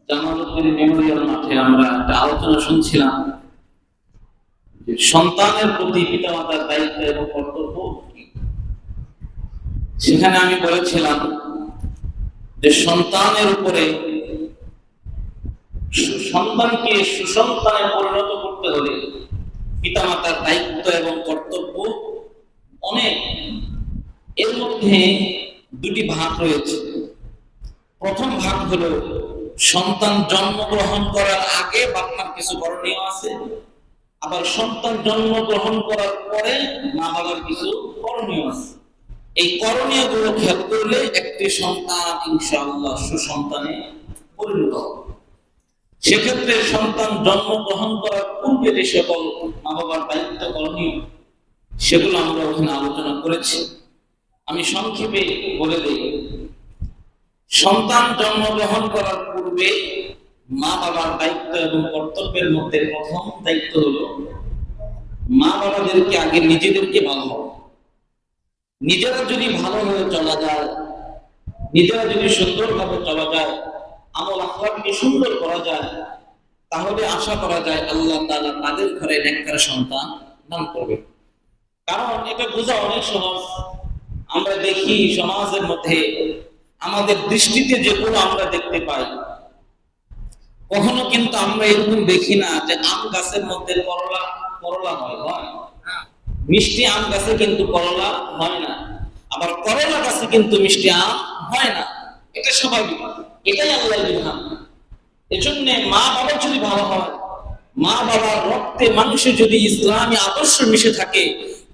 Jamaluddin Memorial মাঠে আমরা একটা আলোচনা শুনছিলাম যে সন্তানের প্রতি পিতামাতার দায়িত্ব এবং কর্তব্য কি। সেখানে আমি বলেছিলাম যে সন্তানের উপরে সন্তানকে সুসন্তানে পরিণত করতে হলে পিতামাতার দায়িত্ব এবং কর্তব্য অনেক। এর মধ্যে দুটি ভাগ রয়েছে। প্রথম ভাগ হলো সন্তান জন্মগ্রহণ করার আগে বাবার কিছু করণীয় আছে, আবার সন্তান জন্মগ্রহণ করার পরে মা বাবার কিছু করণীয় আছে। এই করণীয় গুলো খেয়াল করলে একটি সন্তান ইনশাআল্লাহ সুসন্তানে পরিণত হবে। সেক্ষেত্রে সন্তান জন্মগ্রহণ করার পূর্বে যে সকল মা বাবার দায়িত্ব করণীয় সেগুলো আমরা ওখানে আলোচনা করেছি। আমি সংক্ষেপে বলে দিই। সন্তান জন্মগ্রহণ করার পূর্বে মা বাবার দায়িত্ব এবং কর্তব্যের মধ্যে প্রথম দায়িত্ব হলো মা বাবাদেরকে আগে নিজেদেরকে ভালো হবে। নিজেরা যদি ভালোভাবে চলা যায়, নিজেরা যদি সুন্দরভাবে চলা যায়, আমল আখলাককে সুন্দর করা যায়, তাহলে আশা করা যায় আল্লাহ তাআলা তাদের ঘরে নেককার সন্তান দান করবে। কারণ এটা বোঝা অনেক সহজ। আমরা দেখি সমাজের মধ্যে আমাদের দৃষ্টিতে যেগুলো আমরা দেখতে পাই, কখনো কিন্তু আমরা এরকম দেখি না যে আম গাছের মধ্যে করলা হয়। মিষ্টি আম গাছে কিন্তু করলা হয় না, আবার করলা গাছে কিন্তু মিষ্টি আম হয় না। এটা স্বাভাবিক, এটাই আল্লাহর বিধান। এজন্য মা বাবা যদি ভালো হয়, মা বাবার রক্তে মাংসে যদি ইসলামী আদর্শ মিশে থাকে,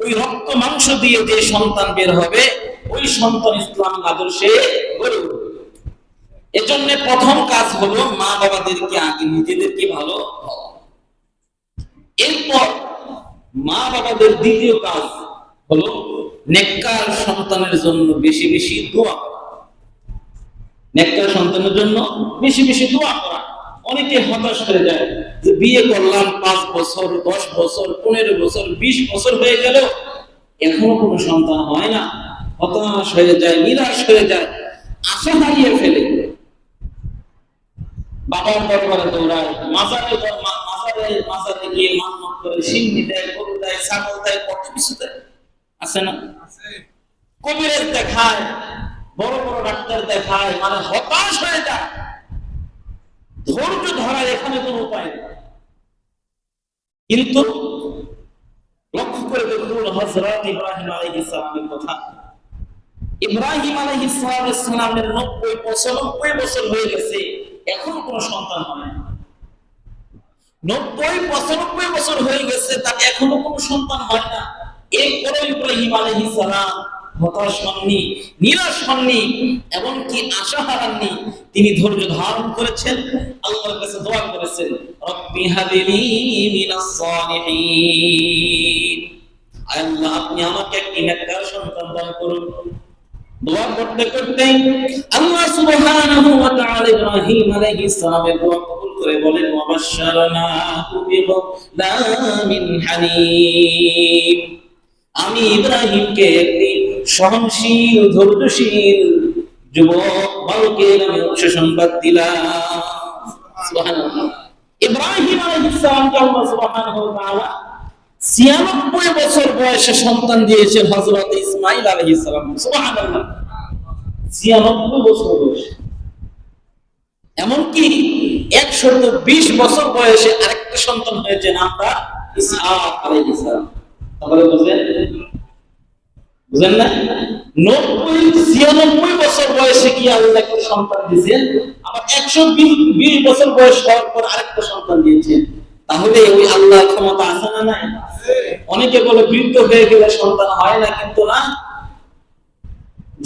ওই রক্ত মাংস দিয়ে যে সন্তান বের হবে ওই সন্তান ইসলামী আদর্শে গড়ে উঠবে। এজন্য প্রথম কাজ হলো মা বাবাদেরকে আগে নিজেদেরকে ভালো হওয়া। এরপর মা বাবাদের দ্বিতীয় কাজ হলো নেককার সন্তানের জন্য বেশি বেশি দোয়া করা। নেককার সন্তানের জন্য বেশি বেশি দোয়া করা। অনেকে হতাশ হয়ে যায় যে বিয়ে করলাম 5 বছর 10 বছর 15 বছর 20 বছর হয়ে গেল, এখনো কোনো সন্তান হয় না। হতাশ হয়ে যায়, নিরাশ হয়ে যায়, আশা হারিয়ে ফেলে। বাবার দরবারে দৌড়ায়, মাজারে গিয়ে মান্নত করে, সিন্নি দেয়, গরু দেয়, ছাগল দেয়, কত কিছু দেয়, আছে না? কবিরাজ দেখায়, বড় বড় ডাক্তার দেখায়, মানে হতাশ হয়ে যায়। ধৈর্য ধরার এখানে কোনো উপায় নেই। কিন্তু লক্ষ্য করে দেখুন হযরত ইব্রাহিম আলাইহিস সালামের কথা। ইব্রাহিম আলাইহিস সালামের 95 বছর হয়ে গেছে, এখনো কোনো সন্তান হয় না। 95 বছর হয়ে গেছে, তার এখনো কোনো সন্তান হয় না। এরপরে ইব্রাহিম আলাইহিস সালাম হতাশ হননি, নিরাশ হননি, এমনকি আশা হারাননি। তিনি ধৈর্য ধারণ করেছেন, আল্লাহর কাছে দোয়া করেছেন, রব্বি হাবলি মিনাস সালিহিন, আল্লাহ আপনি আমাকে একটি নেককার সন্তান দান করুন। দোয়া করতে করতে আল্লাহ সুবহানাহু ওয়া তাআলা ইব্রাহিম আলাইহিস সালামের দোয়া কবুল করে বলেন, ওয়া বাশশারনাহু বিগুলামিন হালিম, আমি ইব্রাহিমকে একটি সহনশীল ধৈর্যশীল যুবক বালকের আমি সুসংবাদ দিলাম। সুবহানাল্লাহ। ইব্রাহিম আলাইহিস সালামকে আল্লাহ সুবহানাহু ওয়া তাআলা 96 বছর বয়সে সন্তান দিয়েছেন হযরত ইসমাঈল আলাইহিস সালাম। সুবহানাল্লাহ। 96 বছর বয়সে, এমনকি 120 বছর বয়সে আরেকটা সন্তান হয়েছে, নামটা ইসহাক আলাইহিস সালাম। তাহলে বুঝেন না? 96 বছর বয়সে কি আল্লাহ একটা সন্তান দিয়েছেন, আবার 120 বছর বয়স হওয়ার পর আরেকটা সন্তান দিয়েছেন। তাহলে ওই আল্লাহর ক্ষমতা আছে না নাই? অনেকে বলে বৃদ্ধ হয়ে গেলে সন্তান হয় না, কিন্তু না,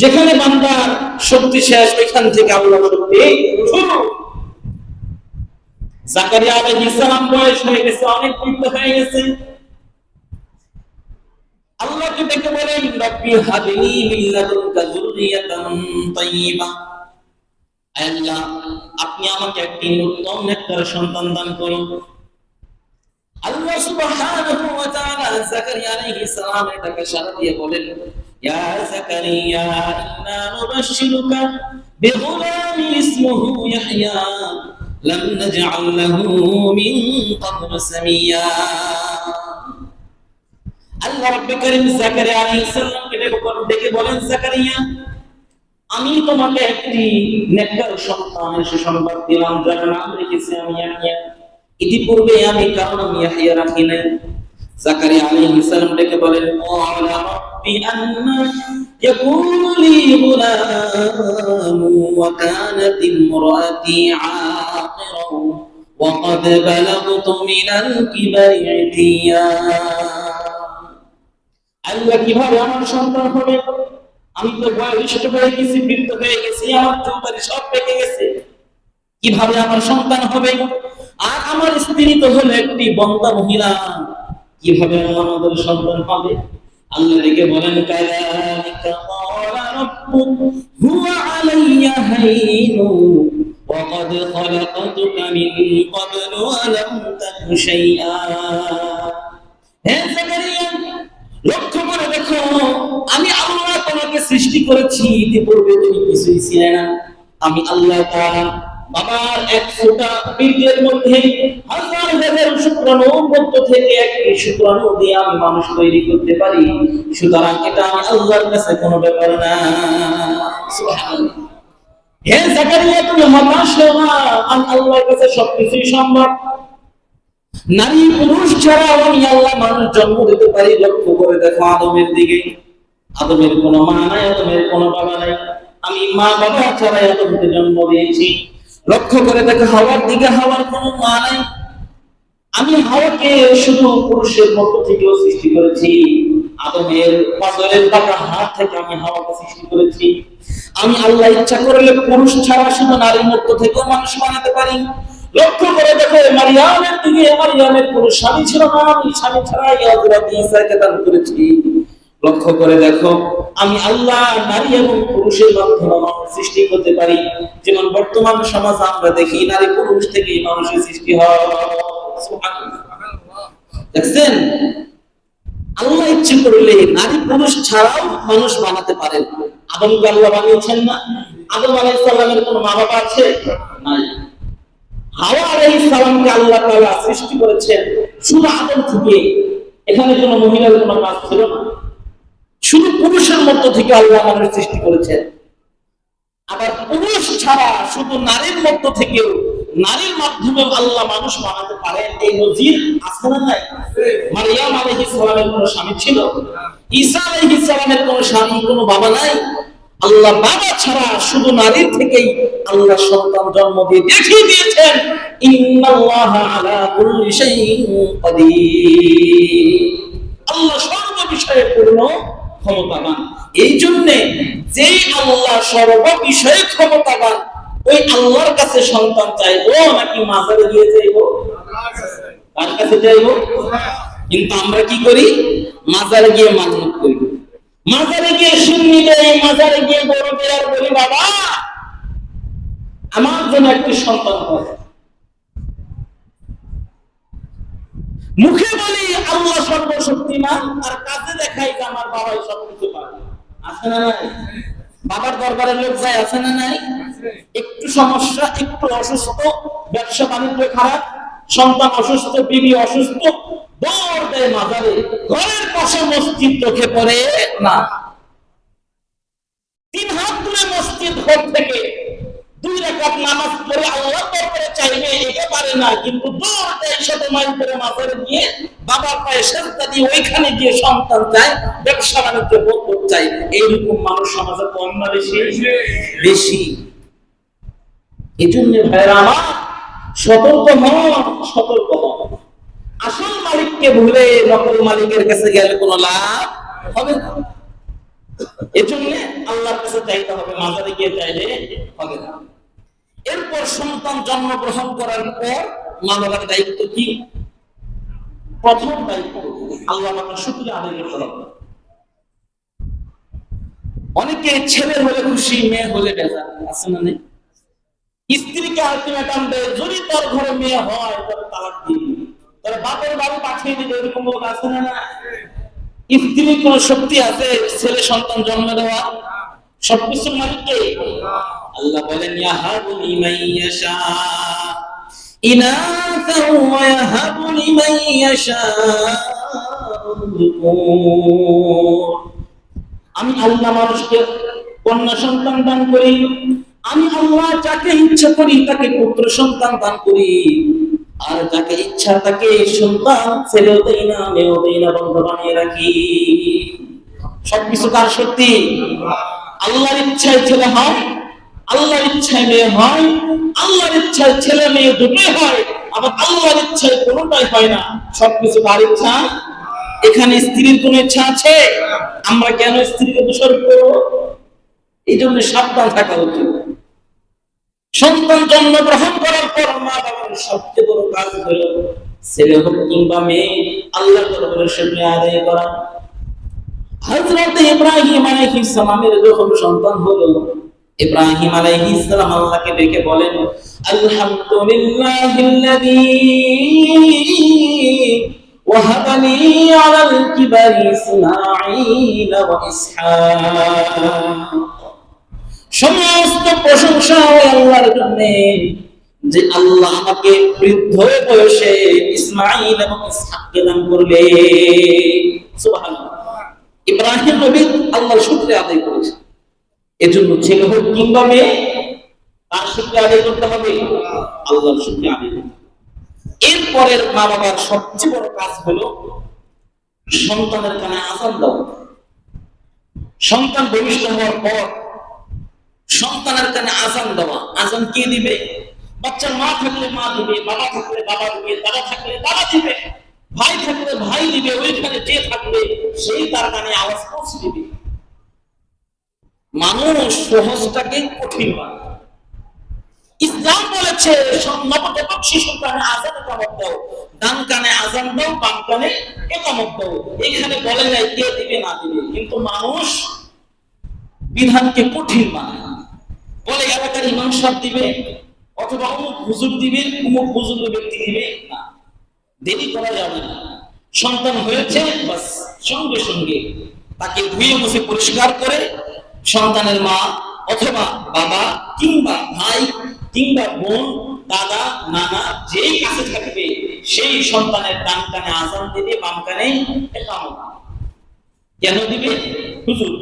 যেখানে বান্দার শক্তি শেষ ওইখান থেকে আল্লাহর শক্তি শুরু। জাকারিয়া আলাইহিস সালাম বয়স হয়ে গেছে, অনেক বৃদ্ধ হয়ে গেছে। আল্লাহকে ডেকে বলেন, রব্বি হাবলি মিন লাদুনকা যুররিয়াতান তাইয়্যিবা, আল্লাহ আপনি আমাকে একটি উত্তম নেককার সন্তান দান করুন। আল্লাহ সুবহানাহু ওয়া তাআলা জাকারিয়া আলাইহিস সালামের ডাকে সাড়া দিয়ে বলেন, ইয়া জাকারিয়া ইন্না নুবাশশিরুকা বিগুলামিন ইসমুহু ইয়াহইয়া লাম নাজআল লাহু মিন ক্বাবলু সামিয়া। আল্লাহ রাব্বুল কারীম জাকারিয়া আলাইহিস সালামকে ডেকে বলেন, জাকারিয়া, আমি তোমাকে একটি নেককার সন্তানের সুসংবাদ দিলাম, যার নাম রেখেছি আমি ইয়াহইয়া। ইতিপূর্বে আমি কারো নাম ইয়াহইয়া রাখি নাই। জাকারিয়া আলাইহিস সালাম ডেকে বলেন, ক্বালা রাব্বি আন্না ইয়াকুনু লি গুলামু ওয়া কানাত ইমরাতি আকিরা ওয়া ক্বাদ বালাগতু মিনাল কিবারি ইতিয়া। আল্লাহ, কিভাবে আমার সন্তান হবে? আমি তো বয়স্ক হয়ে গেছি, বৃদ্ধ হয়ে গেছি, আমার চৌকারি সব পেকে গেছে, কিভাবে আমার সন্তান হবে? আর আমার স্ত্রী তো হলো একটি বন্দা মহিলা, কিভাবে আমাদের সন্তান হবে? আল্লাহ ডেকে বলেন, কাযালিকা ক্বালা রাব্বুক হুয়া আলাইয়া হাইনু ওয়া ক্বাদ খালাকতুকা মিন ক্বাবলু ওয়া লাম তাকু শাইআ। হে জাকারিয়া, লক্ষ্য করে দেখো, আমি আল্লাহ তোমাকে সৃষ্টি করেছি, ইতিপূর্বে তুমি কিছুই ছিলে না। আমি আল্লাহ তাআলা বাবার এক ফোঁটা বীর্যের মধ্যে হাজার হাজার শুক্রাণুর মধ্য থেকে একটি শুক্রাণু দিয়ে আমি মানুষ তৈরি করতে পারি। সুতরাং এটা আমি আল্লাহর কাছে কোনো ব্যাপার না। সুবহানাল্লাহ। হে জাকারিয়া, তুমি হতাশ হও না, আমি আল্লাহর কাছে সবকিছুই সম্ভব। নারী পুরুষ ছাড়া আমি আল্লাহ মানুষ জন্ম দিতে পারি। লক্ষ্য করে দেখো আদমের দিকে, আদমের কোনো মা নাই, আদমের কোনো বাবা নাই, আমি মা বাবা ছাড়া আদমকে জন্ম দিয়েছি। লক্ষ্য করে দেখো হাওয়ার দিকে, হাওয়ার কোনো মা নাই, আমি হাওয়াকে শুধু পুরুষের মধ্য থেকেও সৃষ্টি করেছি। আদমের পাঁজরের বাঁকা হাত থেকে আমি হাওয়াকে সৃষ্টি করেছি। আমি আল্লাহ ইচ্ছা করলে পুরুষ ছাড়া শুধু নারীর মধ্য থেকেও মানুষ বানাতে পারি। লক্ষ্য করে দেখো মারিয়ামের দিকে, মারিয়ামের কোনো স্বামী ছিল না, আমি স্বামী ছাড়াই হযরত ঈসাকে দান করেছি। লক্ষ্য করে দেখো আমি আল্লাহ নারী এবং পুরুষের মাধ্যমে মানুষ সৃষ্টি করতে পারি। যেমন বর্তমান সমাজ আমরা দেখি নারী পুরুষ থেকে মানুষের সৃষ্টি হয়। দেখছেন, আল্লাহ ইচ্ছে করলে নারী পুরুষ ছাড়াও মানুষ বানাতে পারেন। আদমকে আল্লাহ বানিয়েছেন না? আদম আলাইহিস সালামের কোনো মা বাবা আছে? নাই। হাওয়া আলাইহিস সালামকে আল্লাহ তাআলা সৃষ্টি করেছেন শুধু আদম থেকে। এখানে কোনো মহিলার কোনো কাজ ছিল না, শুধু পুরুষের মধ্য থেকে আল্লাহ মানুষ সৃষ্টি করেছেন। আবার পুরুষ ছাড়া শুধু নারীর মধ্য থেকেও, নারীর মাধ্যমে আল্লাহ মানুষ বানাতে পারেন। এই নজির আছে না নাই? মারিয়াম আলাইহিস সালামের কোনো স্বামী ছিল? ঈসা আলাইহিস সালামের কোনো স্বামী, কোনো বাবা নাই? আল্লাহ বাবা ছাড়া শুধু নারীর থেকেই আল্লাহ সন্তান জন্ম দিয়ে দেখিয়ে দিয়েছেন, ইন্নাল্লাহা আলা কুল্লি শাইইন কাদির। আল্লাহ সর্ব বিষয়ে পূর্ণ ক্ষমতাবান। এই জন্য যেই আল্লাহ সর্ব বিষয়ে ক্ষমতাবান, ওই আল্লাহর কাছে সন্তান চাইবো নাকি মাজারে গিয়ে চাইবো? কার কাছে চাইবো? কিন্তু আমরা কি করি? মাজারে গিয়ে মান্নত করি, মাজারে গিয়ে সুন্নি দেই, মাজারে গিয়ে বড় দেয়ার বলি, বাবা আমার জন্য একটি সন্তান হয়। মুখে বলি আল্লাহ সর্বশক্তিমান, আর কাজে দেখাই যে আমার বাবাই সবকিছু পারে। আছে না নাই? বাবার দরবারে লোক যায়, আছে না নাই? একটু সমস্যা, একটু অসুস্থ, ব্যবসা বাণিজ্য খারাপ, সন্তান অসুস্থ, বিবি অসুস্থ, দৌড় দেয় মাজারে। ঘরের পাশে মসজিদ চোখে পড়ে না, 3 হাত দূরে মসজিদ ঘর থেকে 2 রাকাত নামাজ পড়ে আল্লাহর দরবারে চাইবে, এটা পারে না। কিন্তু দৌড় দেয় 100 মাইল করে মাজারে গিয়ে বাবার পায়ে সেজদা দিয়ে ওইখানে গিয়ে সন্তান চায়, ব্যবসা বাণিজ্য বরকত চাই। এইরকম মানুষ সমাজে কম না বেশি? বেশি। এজন্য ভাইরা আমার, সতর্ক হন, সতর্ক হন। আসল মালিককে ভুলে নকল মালিকের কাছে গেলে কোনো লাভ হবে না। এজন্য আল্লাহর কাছে চাইতে হবে, মাজারে গিয়ে চাইলে হবে না। এরপর সন্তান জন্মগ্রহণ করার পর মা বাবার দায়িত্ব কি? প্রথম দায়িত্ব আল্লাহ পাকের শুকরিয়া আদায় করতে হবে। অনেকে ছেলে হলে খুশি, মেয়ে হলে বেজার, আছে না নেই? স্ত্রীকে আলটিমেটাম দেয়, যদি তোর ঘরে মেয়ে হয় তবে তালাক দিবি, তবে বাপের বাড়ি পাঠিয়ে দিবে, এরকম লোক আছে না? না। স্ত্রীর কোন শক্তি আছে ছেলে সন্তান জন্ম দেওয়া? সবকিছুর মালিক কে? আল্লাহ বলেন, ইয়াহাবু লিমান ইয়াশা إناثا ويهب لمن يشاء الذكور। আমি আল্লাহ মানুষকে কন্যা সন্তান দান করি, আমি আল্লাহ যাকে ইচ্ছা করি তাকে পুত্র সন্তান দান করি, আর যাকে ইচ্ছা তাকে সন্তান ছেলেও দেই না মেয়েও দেই না, বন্ধ বানিয়ে রাখি। সবকিছু কার শক্তি? আল্লাহর ইচ্ছায় ছেলে হয়, আল্লাহর ইচ্ছায় মেয়ে হয়, আল্লাহর ইচ্ছায় ছেলে মেয়ে দুটোই হয়, আবার আল্লাহর ইচ্ছায় কোনোটাই হয় না। সবকিছু কার ইচ্ছা? এখানে স্ত্রীর কোন ইচ্ছা আছে? আমরা কেন স্ত্রীকে দোষারোপ করব? এই জন্য সাবধান থাকা উচিত। সন্তান জন্মগ্রহণ করার পর মা বাবার সবচেয়ে বড় কাজ হলো ছেলে হোক কিংবা মেয়ে আল্লাহর দরবারে শুকরিয়া আদায় করা। হযরত ইব্রাহিম আলাইহিস সালামের যখন সন্তান হলো, ইব্রাহিম আলাইহিস সালাম আল্লাহকে ডেকে বলেন, আলহামদুলিল্লাহিল্লাযী ওয়াহাবা লি আলাল কিবারি ইসমাঈল ওয়া ইসহাক। সমস্ত প্রশংসা ওই আল্লাহর জন্য যে আল্লাহ আমাকে বৃদ্ধ বয়সে ইসমাঈল এবং ইসহাককে দান করলে। সুবহানাল্লাহ। ইব্রাহিম নবী আল্লাহর শুকরিয়া আদায় করেছে। এজন্য ছেলে হোক কিংবা মেয়ে তার শুকরিয়া আদায় করতে হবে, আল্লাহর শুকরিয়া আদায় করতে হবে। এরপরের মা বাবার সবচেয়ে বড় কাজ হলো সন্তানের কানে আযান দেওয়া। সন্তান ভূমিষ্ঠ হওয়ার পর সন্তানের কানে আযান দেওয়া। আযান কে দিবে? বাচ্চার মা থাকলে মা দিবে, বাবা থাকলে বাবা দিবে, দাদা থাকলে দাদা দিবে, ভাই থাকলে ভাই দিবে, ওইখানে যে থাকবে সেই তার কানে আওয়াজ পৌঁছে দিবে। মানুষ সহজটাকে কঠিন বানায়। ইসলাম বলেছে নবজাতক শিশুর কানে আযান একামত দাও, ডান কানে আযান দাও, বাম কানে একামত দাও। এখানে বলে নাই কে দিবে না দিবে, কিন্তু মানুষ বিধানকে কঠিন বানায়। বলে এলাকার ইমাম সাহেব দিবে, অথবা অমুক হুজুর দিবে, অমুক বুজুর্গ ব্যক্তি দিবে। না, দেরি করা যাবে না। সন্তান হয়েছে বাস সঙ্গে সঙ্গে তাকে ধুয়ে মুছে পরিষ্কার করে সন্তানের মা অথবা বাবা কিংবা ভাই কিংবা বোন, দাদা, নানা যেই কাছে থাকবে সেই সন্তানের ডান কানে আযান দিবে, বাম কানে ইকামত। কেন দিবে? হুজুর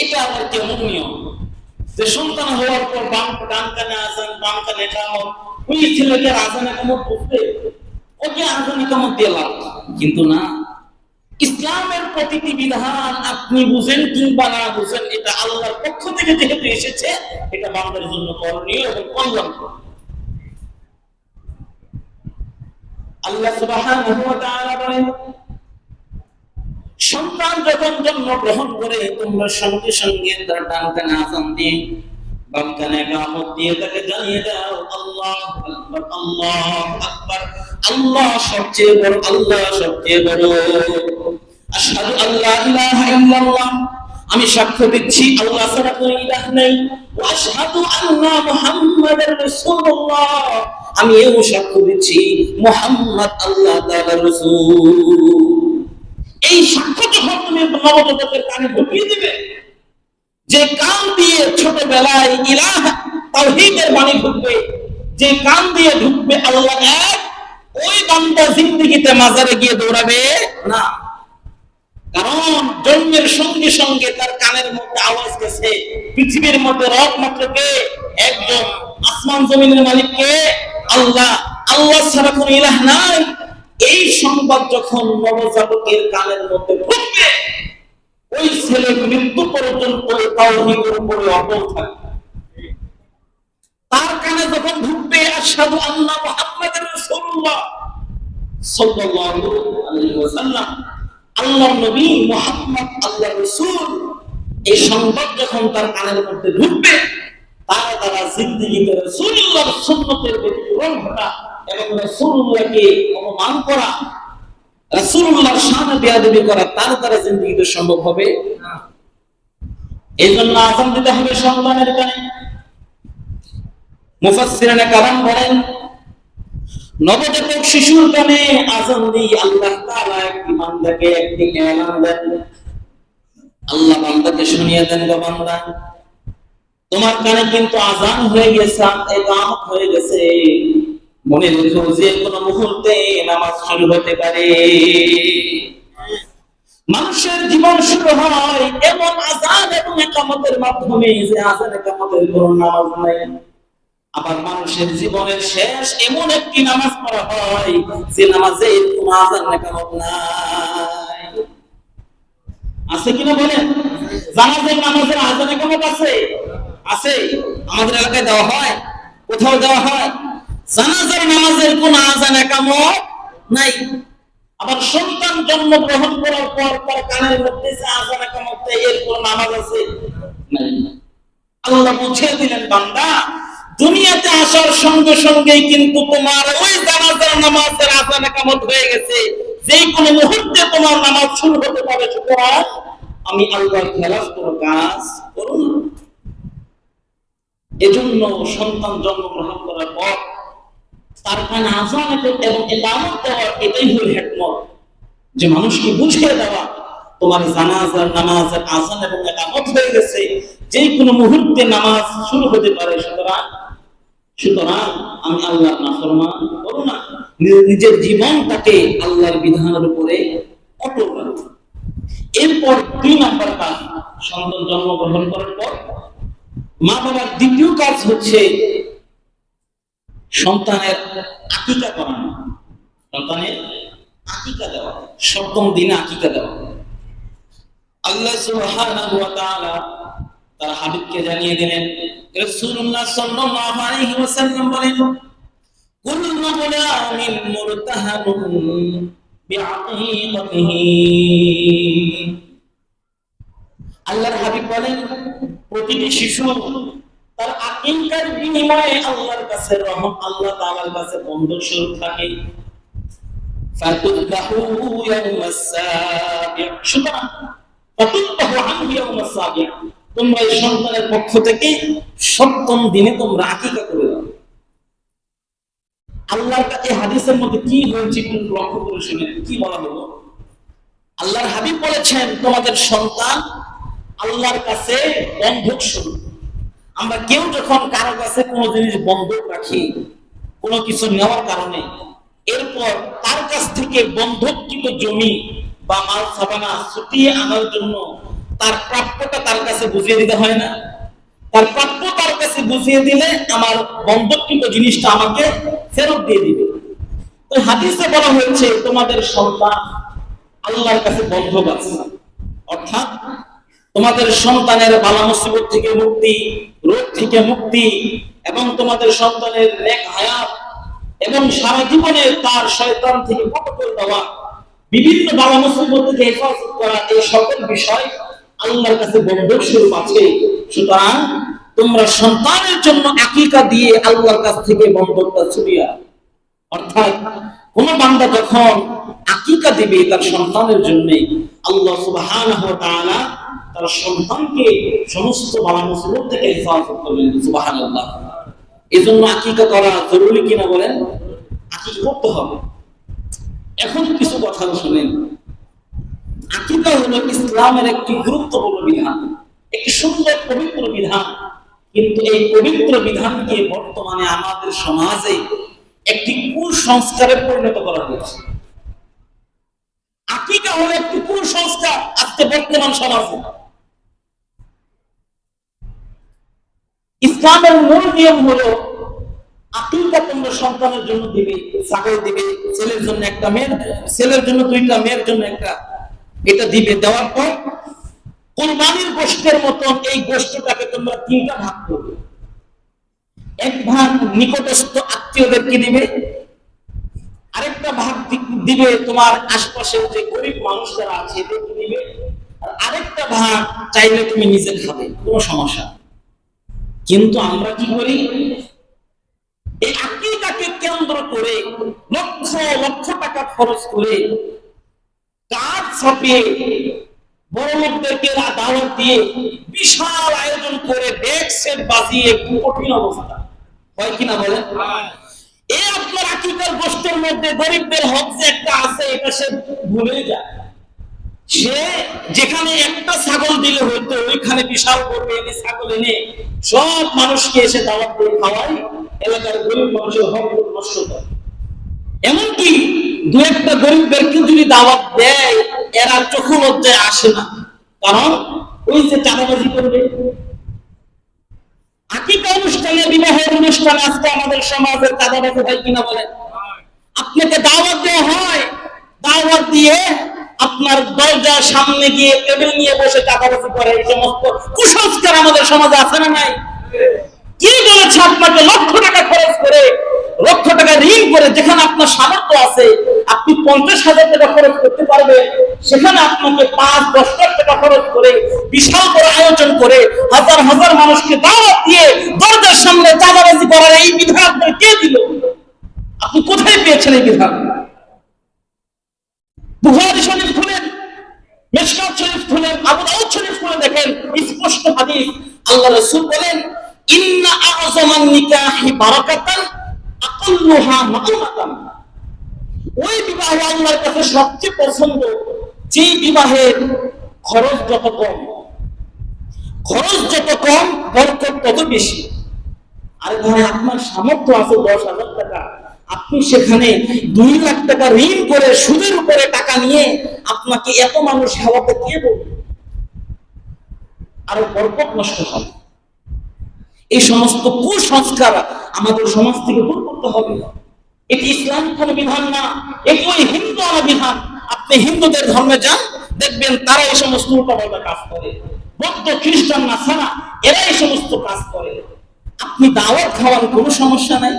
এটা আমার কেমন নিয়ম যে সন্তান হওয়ার পর ডান কানে আযান, বাম কানে ইকামত? ওই ছেলেকে আযান ইকামত করতে ওকে আযান ইকামত দিয়ে লাভ। কিন্তু না, ইসলামের প্রতিটি বিধান আপনি বুঝেন কিংবা না বুঝেন, এটা আল্লাহর পক্ষ থেকে যেহেতু এসেছে, এটা বান্দার জন্য করণীয় এবং কল্যাণকর। আল্লাহ সুবহানাহু ওয়া তাআলা বলেন, সন্তান যখন জন্মগ্রহণ করে তোমরা সঙ্গে সঙ্গে তার ডান কানে আযান দিয়ে বাম কানে ইকামত দিয়ে তাকে জানিয়ে দাও আল্লাহু আকবার, আল্লাহু আকবার, আল্লাহ সবচেয়ে বড়, আল্লাহ সবচেয়ে বড়। আশহাদু আল্লা ইলাহা ইল্লাল্লাহ, আমি সাক্ষ্য দিচ্ছি আল্লাহ ছাড়া কোনো ইলাহ নেই। ওয়া আশহাদু আন্না মুহাম্মাদার রাসূলুল্লাহ, আমি এও সাক্ষ্য দিচ্ছি মুহাম্মদ আল্লাহ তাআলার রাসূল। এই সাক্ষ্য যখন তুমি নবজাতকের কানে ঢুকিয়ে দিবে, যে কান দিয়ে ছোটবেলায় ইলাহ তাওহীদের বাণী ঢুকবে, যে কান দিয়ে ঢুকবে আল্লাহ এক, ওই বান্দা জিন্দেগিতে মাজারে গিয়ে দৌড়াবে না। কারণ জন্মের সঙ্গে সঙ্গে তার কানের মধ্যে আওয়াজ গেছে পৃথিবীর মধ্যে রব মাত্র কে? একজন। আসমান জমিনের মালিক কে? আল্লাহ। আল্লাহ ছাড়া কোনো ইলাহ নাই। এই সংবাদ যখন নবজাতকের কানের মধ্যে ঢুকবে, ওই ছেলে মৃত্যু পর্যন্ত তাওহীদের উপরে অটল থাকবে। তার কানে যখন ঢুকবে আশহাদু আন্না মুহাম্মাদার রাসূলুল্লাহ সাল্লাল্লাহু আলাইহি ওয়াসাল্লাম, আল্লাহর নবী মুহাম্মদ আল্লাহর রাসূল, এই সংবাদ যখন তার কানের মধ্যে ঢুকবে, তার দ্বারা জিন্দেগিতে রাসূলুল্লাহর সুন্নতের ব্যতিক্রম ঘটা এবং রাসূলুল্লাহকে অপমান করা, রাসূলুল্লাহর শানে বেয়াদবি করা তার দ্বারা জিন্দেগিতে সম্ভব হবে না। এইজন্য আযান দিতে হবে সন্তানের কানে। মুফাসসিরিনে কারাম বলেন, নবজাতক শিশুর কানে আযান দিয়ে আল্লাহ তাআলা একটি বান্দাকে একটি এলান দেন। আল্লাহ বান্দাকে শুনিয়ে দেন, গো বান্দা তোমার কানে কিন্তু আযান হয়ে গেছে, ইকামত হয়ে গেছে, মনে রেখো যে কোনো মুহূর্তে নামাজ শুরু হতে পারে। মানুষের জীবন শুরু হয় এমন আযান এবং ইকামতের মাধ্যমে যে আযান ইকামতের কোনো নামাজ নাই। আবার মানুষের জীবনের শেষ এমন একটি নামাজ পড়া হয় যে নামাজে কোনো আযান ইকামত নাই। আছে কিনা বলেন? জানাজার নামাজের আযান ইকামত আছে? আছে। আমাদের এলাকায় দেওয়া হয়? কোথাও দেওয়া হয়? জানাজার নামাজের কোনো আযান ইকামত নাই। আবার সন্তান জন্মগ্রহণ করার পর তার কানের মধ্যে যে আযান ইকামত দেয় এর কোনো নামাজ আছে? নাই। আল্লাহ বুঝিয়ে দিলেন, বান্দা দুনিয়াতে আসার সঙ্গে সঙ্গেই কিন্তু তোমার ওই জানাজার নামাজের আযান ইকামত হয়ে গেছে। যেই কোনো মুহূর্তে তোমার নামাজ শুরু হতে পারে। সুতরাং আমি আল্লাহর খেলাফ কোনো কাজ করব না। এজন্য সন্তান জন্মগ্রহণ করার পর তার কানে আযান এবং ইকামত দেওয়ার এটাই হলো হিকমত, যে মানুষকে বুঝিয়ে দেওয়া তোমার জানাজার নামাজের আযান এবং ইকামত হয়ে গেছে, যেই কোনো মুহূর্তে নামাজ শুরু হতে পারে। সুতরাং আমি আল্লাহর নাফরমান করব না। নিজের জীবনটাকে আল্লাহর বিধানের উপরে অটল রাখো। এরপর 2 নাম্বার কাজ, সন্তান জন্মগ্রহণ করার পর মা বাবার দ্বিতীয় কাজ হচ্ছে সন্তানের আকিকা করানো, সন্তানের আকিকা দেওয়া, 7ম দিনে আকিকা দেওয়া। আল্লাহ সুবহানাহু ওয়া তাআলা তার হাবিবকে জানিয়ে দিলেন, রাসূলুল্লাহ সাল্লাল্লাহু আলাইহি ওয়াসাল্লাম বলেন, কুল্লু গুলামিন মুরতাহানুন বিআকিকাতিহি। আল্লাহর হাবিব বলেন, প্রতিটি শিশু তার আকিকার বিনিময়ে আল্লাহর কাছে আল্লাহ তাআলার কাছে বন্ধক স্বরূপ থাকে। ফাতুযবাহু ইয়াউমাস সাবি', সুতরাং ফাতুযবাহু আনহু ইয়াউমাস সাবি', তোমরা এই সন্তানের পক্ষ থেকে 7ম দিনে তোমরা আকিকা করে দাও। আল্লাহর কাছে হাদিসের মধ্যে কি হয়েছে একটু লক্ষ্য করে শুনেন। কি বলা হলো? আল্লাহর হাবিব বলেছেন, তোমাদের সন্তান আল্লাহর কাছে বন্ধক স্বরূপ। আমরা কেউ যখন কারো কাছে কোনো জিনিস বন্ধক রাখি কোনো কিছু নেওয়ার কারণে, এরপর তার কাছ থেকে বন্ধককৃত জমি বা মাল সাবানা ছুটিয়ে আনার জন্য তার প্রাপ্যটা তার কাছে বুঝিয়ে দিতে হয় না? তার প্রাপ্য তার কাছে বুঝিয়ে দিলে আমার বন্ধককৃত জিনিসটা আমাকে ফেরত দিয়ে দিবে। তো হাদিসে বলা হয়েছে তোমাদের সন্তান আল্লাহর কাছে বন্ধক আছে, অর্থাৎ তোমাদের সন্তানের বালা মুসিবত থেকে মুক্তি, রোগ থেকে মুক্তি, এবং তোমাদের সন্তানের নেক হায়াত এবং সারা জীবনে তার শয়তান থেকে মুক্ত করে দেওয়া, বিভিন্ন বালা মুসিবত থেকে হেফাজত করা, এই সকল বিষয় আল্লাহর কাছে বন্ধক স্বরূপ আছে। সুতরাং তোমরা সন্তানের জন্য আকিকা দিয়ে আল্লাহর কাছ থেকে বন্ধকটা ছুটিয়া, অর্থাৎ কোন বান্দা যখন আকিকা দিবে তার সন্তানের জন্য, আল্লাহ সুবহানাহু ওয়া তাআলা তার সন্তানকে সমস্ত বালা মুসিবত থেকে হেফাজত করবেন। সুবহানাল্লাহ। এজন্য আকিকা করা জরুরি কিনা বলেন? আকিকা করতে হবে। এখন কিছু কথা শুনেন। আকিকা হলো ইসলামের একটি গুরুত্বপূর্ণ বিধান, একটি সুন্দর পবিত্র বিধান, কিন্তু এই পবিত্র বিধানকে বর্তমানে আমাদের সমাজে একটি কুসংস্কারে পরিণত করা হয়েছে। আকিকা হলো একটি কুসংস্কার আজকে বর্তমান সমাজে। ইসলামের মূল নিয়ম হলো আকিকা তোমরা সন্তানের জন্য দিবে, ছাগল দিবে, ছেলের জন্য একটা, ছেলের জন্য 2টা, মেয়ের জন্য একটা, এটা দিবে। দেওয়ার পর কুরবানির গোশতের মতন এই গোশতটাকে তোমরা 3টা ভাগ করবে। এক ভাগ নিকটস্থ আত্মীয়দেরকে দিবে, আরেকটা ভাগ দিবে তোমার আশপাশের যে গরিব মানুষ যারা আছে এদেরকে দিবে, আর আরেকটা ভাগ চাইলে তুমি নিজে খাবে, কোনো সমস্যা। কিন্তু আমরা কি করি? এই আকিকাকে কেন্দ্র করে লক্ষ লক্ষ টাকা খরচ করে কাজ ছাপিয়ে বড় লোকদেরকে দাওয়াত দিয়ে বিশাল আয়োজন করে ডেক সেট বাজিয়ে কঠিন অবস্থা হয় কিনা বলেন? এই আপনার আকিকার গোষ্ঠীর মধ্যে গরিবদের হক যে একটা আছে এটা সে ভুলে যায়। সে যেখানে একটা ছাগল দিলে হয়তো ওইখানে বিশাল গরু এনে ছাগল এনে সব মানুষকে এসে দাওয়াত দিয়ে খাওয়ায় এলাকার গরিব মানুষের হক নষ্ট করে। এমনকি দু একটা গরিব ব্যক্তি যদি দাওয়াত দেয়, এরা চোখে লজ্জায় আসে না, কারণ ওই যে চাঁদাবাজি করবে। আকিকা অনুষ্ঠানে, বিবাহের অনুষ্ঠানে আজকে আমাদের সমাজের চাঁদাবাজি হয় কিনা বলেন? আপনাকে দাওয়াত দেওয়া হয়, দাওয়াত দিয়ে আপনার দরজার সামনে গিয়ে টেবিল নিয়ে বসে চাঁদাবাজি করে। এই সমস্ত কুসংস্কার আমাদের সমাজে আছে না নাই? কি বলেছে আপনাকে লক্ষ টাকা খরচ করে, লক্ষ টাকা ঋণ করে, যেখানে আপনার সামর্থ্য আছে আপনি 50,000 টাকা খরচ করতে পারবেন, সেখানে আপনাকে 5-10 লাখ টাকা খরচ করে বিশাল বড় আয়োজন করে হাজার হাজার মানুষকে দাওয়াত দিয়ে দরজার সামনে চাঁদাবাজি করার এই বিধান আপনাকে কে দিল? আপনি কোথায় পেয়েছেন এই বিধান? বুখারী শরীফ খুলেন, মিশকাত শরীফ খুলেন, আবু দাউদ শরীফ খুলে দেখেন, স্পষ্ট হাদিস। আল্লাহ রাসূল বলেন, ইন্না আ'যামান নিকাহি বারাকাতান আকাল্লুহা মা'মাতান। ওই বিবাহ আল্লাহর কাছে সবচেয়ে পছন্দ যে বিবাহের খরচ যত কম, খরচ যত কম বরকত তত বেশি। আর ভাই আপনার সামর্থ্য আছে 10,000 টাকা, আপনি সেখানে 2 লাখ টাকা ঋণ করে সুদের উপরে টাকা নিয়ে আপনাকে এত মানুষ খাওয়াতে কে বলবে? আর বরকত নষ্ট হবে। এই সমস্ত কুসংস্কার আমাদের সমাজ থেকে দূর করতে হবে। এটি ইসলামিক কোন বিধান না, এটি ওই হিন্দু বিধান। আপনি হিন্দুদের ধর্মে যান, দেখবেন তারা এই সমস্ত উল্টাপাল্টা কাজ করে। বৌদ্ধ, খ্রিস্টান, নাসারা এরা এই সমস্ত কাজ করে। আপনি দাওয়াত খাওয়ান, কোনো সমস্যা নাই।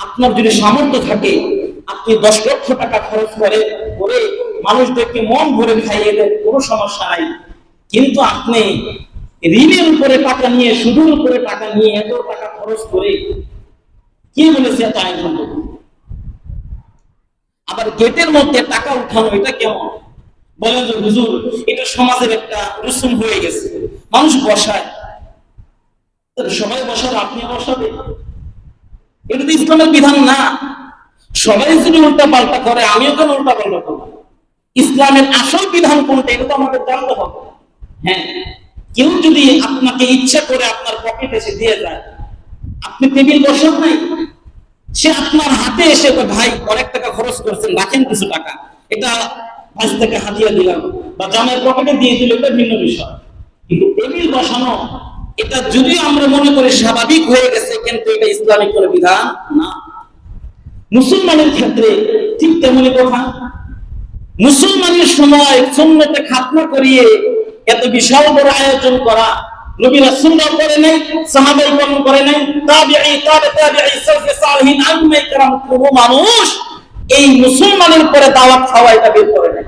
আপনার যদি সামর্থ্য থাকে আপনি 10 লক্ষ টাকা খরচ করে মানুষদেরকে মন ভরে খাইয়ে দেন, কোনো সমস্যা নাই। কিন্তু আপনি ঋণের উপরে টাকা নিয়ে, সুদের উপরে টাকা নিয়ে এত টাকা খরচ করে, কি বলেছে এত আয়োজন? আবার গেটের মধ্যে টাকা উঠানো, এটা কেমন? বলেন যে হুজুর এটা সমাজের একটা রসুম হয়ে গেছে, মানুষ বসায়। সবাই বসাবে, আপনি বসাবে? এটা তো ইসলামের বিধান না। সবাই যদি উল্টা পাল্টা করে, আমিও কেন উল্টা পাল্টা করবো? ইসলামের আসল বিধান কোনটা এটা তো আমাদের জানতে হবে। হ্যাঁ, কেউ যদি আপনাকে ইচ্ছা করে আপনার পকেটে এসে দিয়ে যায়, আপনি টেবিল বসান নাই, সে আপনার হাতে এসে ভাই অনেক টাকা খরচ করছেন, রাখেন কিছু টাকা, এটা ভাই থেকে হাতিয়ে দিলাম, বা জামাইয়ের পকেটে দিয়ে দিল, এটা ভিন্ন বিষয়। কিন্তু টেবিল বসানো, এটা যদি আমরা মনে করি স্বাভাবিক হয়ে গেছে, কিন্তু এটা ইসলামিক কোনো বিধান না। মুসলমানের ক্ষেত্রে ঠিক তেমনি কথা। মুসলমানের সময় সুন্নতে খাতনা করিয়ে এত বিশাল বড় আয়োজন করা নবী রাসূলরাও করে নাই, সাহাবায়ে কেরাম করে নাই, তাবিঈ, তাবিঈ, সালফে সালেহিন, আইম্মায়ে কেরাম, কোন মানুষ এই মুসলমানের পরে দাওয়াত খাওয়া এটা বের করে নাই।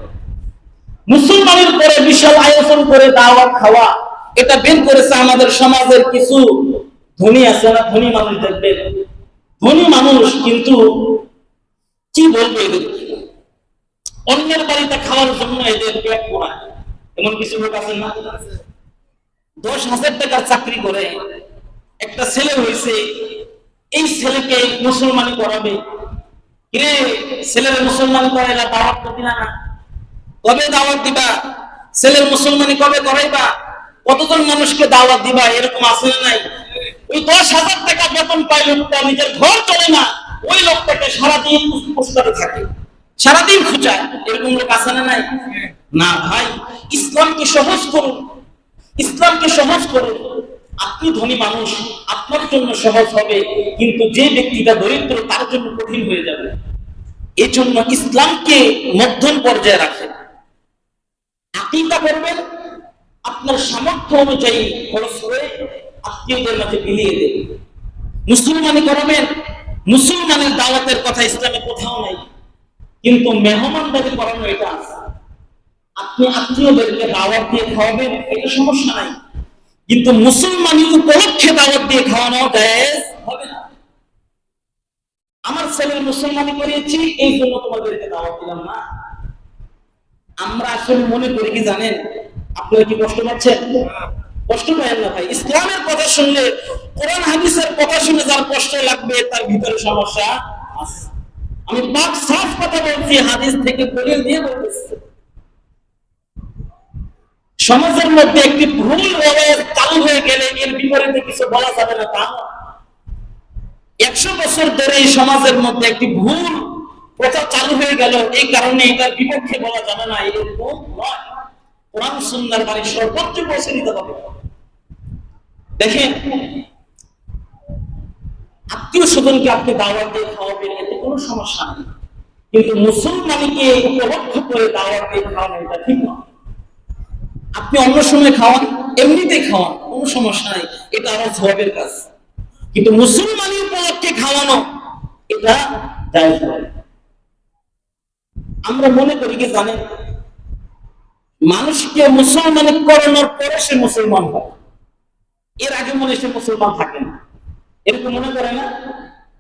মুসলমানের পরে বিশাল আয়োজন করে দাওয়াত খাওয়া এটা বের করেছে আমাদের সমাজের কিছু ধনী আছে না, ধনী মানুষ। দেখবেন ধনী মানুষ কিন্তু কি বলবো, এদের অন্যের বাড়িতে খাওয়ার জন্য এদের পেট পোড়ায়। এমন কিছু লোক আছেন না? 10,000 টাকার চাকরি করে একটা ছেলে হয়েছে, এই ছেলেকে মুসলমানি করাবে। কিরে ছেলের মুসলমানি করাইলা, দাওয়াত দিবি না? কবে দাওয়াত দিবা? ছেলের মুসলমানি কবে করাইবা? কতজন মানুষকে দাওয়াত দিবা? এরকম আছে না নাই? ওই 10,000 টাকা বেতন পাই লোকটা, নিজের ঘর চলে না, ওই লোকটাকে সারাদিন পুষ্টাতে থাকে, সারাদিন খুঁচায়। এরকম লোক আছে না নাই? না ভাই, ইসলামকে সহজ করুন, ইসলামকে সহজ করুন। আপনি ধনী মানুষ, আপনার জন্য সহজ হবে, কিন্তু যে ব্যক্তিটা দরিদ্র তার জন্য কঠিন হয়ে যাবে। এই জন্য ইসলামকে মধ্যম পর্যায়ে রাখেন। আকীদা করবেন, আপনার সামর্থ্য অনুযায়ী খরচ করে আত্মীয়দের মাঝে বিলিয়ে দেন। মুসলমানি করবেন, মুসলমানের দাওয়াতের কথা ইসলামে কোথাও নাই, কিন্তু মেহমানদারি করানো এটা আছে। আপনি আত্মীয়দেরকে দাওয়াত দিয়ে খাওয়াবেন, এটা সমস্যা নাই, কিন্তু মুসলমানি উপলক্ষে দাওয়াত দিয়ে খাওয়ানো জায়েজ হবে না। আমার ছেলের মুসলমানি করিয়েছি এই জন্য তোমাদেরকে দাওয়াত দিলাম না। আমরা আসলে মনে করি কি জানেন, আপনারা কি কষ্ট পাচ্ছেন? কষ্ট পাবেন না ভাই। ইসলামের কথা শুনলে, কোরআন হাদিসের কথা শুনে যার কষ্ট লাগবে তার ভিতরে সমস্যা আছে। আমি পাক সাফ কথা বলছি, হাদিস থেকে দলিল দিয়ে বলতেছি। সমাজের মধ্যে একটি ভুল রেওয়াজ চালু হয়ে গেলে এর বিপরীতে কিছু বলা যাবে না, তা 100 বছর ধরে এই সমাজের মধ্যে একটি ভুল প্রথা চালু হয়ে গেল, এই কারণে এটার বিপক্ষে বলা যাবে না, এরকম নয়। কোরআন সুন্নাহর বাণী সর্বোচ্চ পৌঁছে দিতে হবে। দেখেন, আত্মীয় স্বজনকে আপনি দাওয়াত দিয়ে খাওয়াবেন, এতে কোনো সমস্যা নেই, কিন্তু মুসলমানকে উপলক্ষ করে দাওয়াত দিয়ে খাওয়ানো এটা ঠিক নয়। আপনি অন্য সময় খাওয়ান, এমনিতে খাওয়ান, কোনো সমস্যা নাই, এটা আমার সওয়াবের কাজ, কিন্তু মুসলমানি উপলক্ষে খাওয়ানো এটা জায়েজ নয়। আমরা মনে করি কি জানেন, মানুষকে মুসলমানি করানোর পরে সে মুসলমান হয়, এর আগে মনে সে মুসলমান থাকে না। এরকম মনে করে না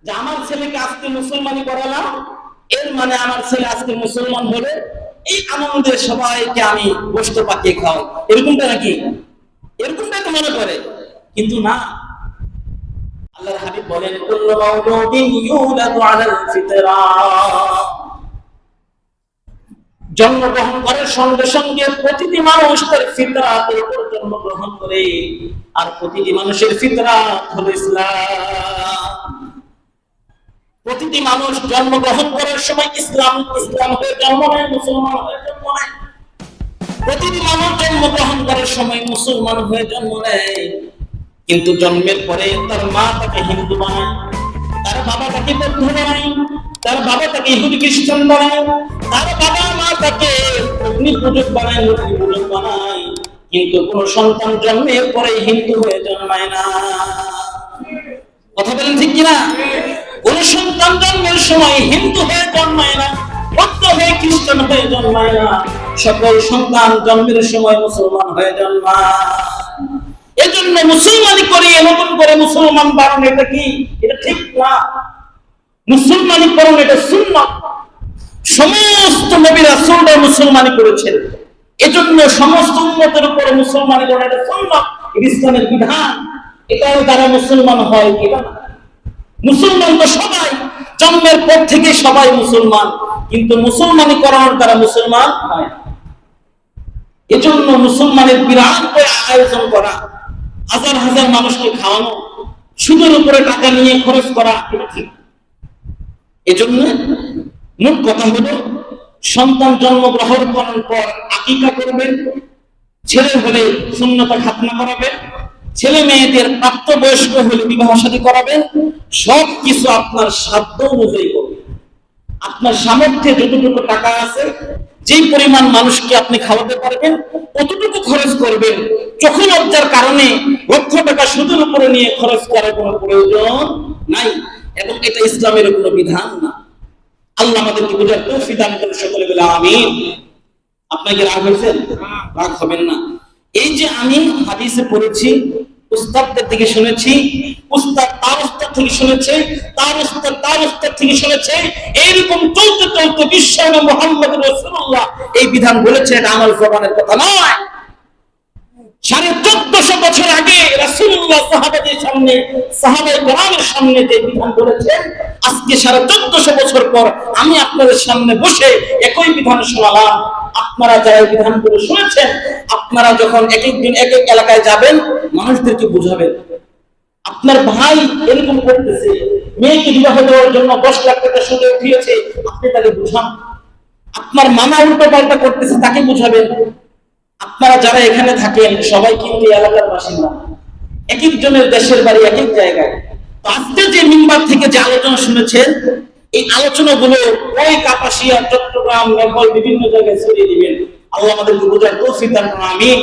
যে আমার ছেলেকে আজকে মুসলমানি করালাম, এর মানে আমার ছেলে আজকে মুসলমান হলে এই আনন্দে সবাইকে আমি গোশত পাকিয়ে খাওয়াই, এরকমটা নাকি? এরকমটাই তো মনে করে, কিন্তু না। আল্লাহর হাবিব বলেন, কুল্লু মাউলুদিন ইউলাদু আলাল ফিতরা, জন্মগ্রহণ করার সঙ্গে সঙ্গে প্রতিটি মানুষ তার ফিতরাতের উপর জন্মগ্রহণ করে, আর প্রতিটি মানুষের ফিতরাত হলো ইসলাম। প্রতিটি মানুষ জন্মগ্রহণ করার সময় ইসলাম হয়ে জন্ম নেয়, মুসলমান হয়ে জন্ম নেয়। প্রতিটি মানুষ জন্মগ্রহণ করার সময় মুসলমান হয়ে জন্ম নেয়, কিন্তু জন্মের পরে তার মা তাকে হিন্দু বানায়, তার বাবা তাকে বৌদ্ধ বানায়, তার বাবা তাকে ইহুদি খ্রিস্টান বানায়, তার বাবা মা তাকে অগ্নি পূজক বানায়, মূর্তি পূজক বানায়, কিন্তু কোন সন্তান জন্মের পরে হিন্দু হয়ে জন্মায় না। কথা বলেন ঠিক কিনা? কোন সন্তান জন্মের সময় হিন্দু হয়ে জন্মায় না, বৌদ্ধ হয়ে খ্রিস্টান হয়ে জন্মায় না, সকল সন্তান জন্মের সময় মুসলমান হয়ে জন্মায়। এজন্য মুসলমানি করে নতুন করে মুসলমান বানানো এটা কি? এটা ঠিক না। মুসলমানি করুন, এটা সুন্নাত। সমস্ত নবী রাসূলরা মুসলমানি করেছেন, এজন্য সমস্ত উম্মতের উপরে মুসলমানি করা এটা সুন্নাত, ইসলামের বিধান। এটাও তারা মুসলমান হয়, এটা না। মুসলমান তো সবাই, জন্মের পর থেকে সবাই মুসলমান, কিন্তু মুসলমানি করানোর দ্বারা মুসলমান হয় না। এজন্য মুসলমানের বিরাট আয়োজন করা, হাজার হাজার মানুষকে খাওয়ানো, সুদের উপরে টাকা নিয়ে খরচ করা, এটা ঠিক। এজন্য মোট কথা হলো, সন্তান জন্মগ্রহণ করার পর আকিকা করবেন, ছেলে হলে সুন্নতে খাতনা করাবেন, ছেলে মেয়েদের প্রাপ্তবয়স্ক হলে বিবাহ শাদী করাবেন, সবকিছু আপনার সাধ্য অনুযায়ী করবেন। আপনার সামর্থ্যে যতটুকু টাকা আছে, যে পরিমাণ মানুষকে আপনি খাওয়াতে পারবেন, ততটুকু খরচ করবেন। চোখে লজ্জার কারণে লক্ষ টাকা সুদের উপরে নিয়ে খরচ করার কোনো প্রয়োজন নাই, এবং এটা ইসলামের কোনো বিধান না। আল্লাহ আমাদেরকে বুঝার তৌফিক দান করুন, সকলে বলে আমিন। আপনাকে রাগ হয়েছে? রাগ হবেন না। এই যে আমি হাদিসে পড়েছি, উস্তাদদের থেকে শুনেছি, উস্তাদ তার উস্তাদ থেকে শুনেছে, তার উস্তাদ তার উস্তাদ থেকে শুনেছে, এইরকম চলতে চলতে বিশ্বনবী মুহাম্মদ রাসূলুল্লাহ এই বিধান বলেছে, এটা আমার জবানের কথা নয়। 1450 বছর আগে রাসূলুল্লাহ সাহাবাদের সামনে, সাহাবায়ে কেরামের সামনে যে বিধান বলেছেন, আজকে 1450 বছর পর আমি আপনাদের সামনে বসে একই বিধান শোনালাম। আপনারা যারা বিধানগুলো শুনেছেন, আপনারা যখন এক এক দিন এক এক এলাকায় যাবেন, মানুষদেরকে বুঝাবেন। আপনার ভাই এরকম করতেছে, মেয়েকে বিবাহ দেওয়ার জন্য 10 লাখ টাকা সুদে উঠিয়েছে, আপনি তাকে বুঝান। আপনার মামা উল্টো পাল্টা করতেছে, তাকে বুঝাবেন। আপনারা যারা এখানে থাকেন সবাই কিন্তু এলাকার বাসিন্দা, এক একজনের দেশের বাড়ি এক এক জায়গায়। তো আজকে যে মিম্বার থেকে যে আলোচনা শুনেছেন, এই আলোচনাগুলো ওই কাপাসিয়া, চট্টগ্রাম, নেপাল বিভিন্ন জায়গায় ছড়িয়ে দিবেন। আল্লাহ আমাদেরকে বোঝার তৌফিক দান করুন, আমিন।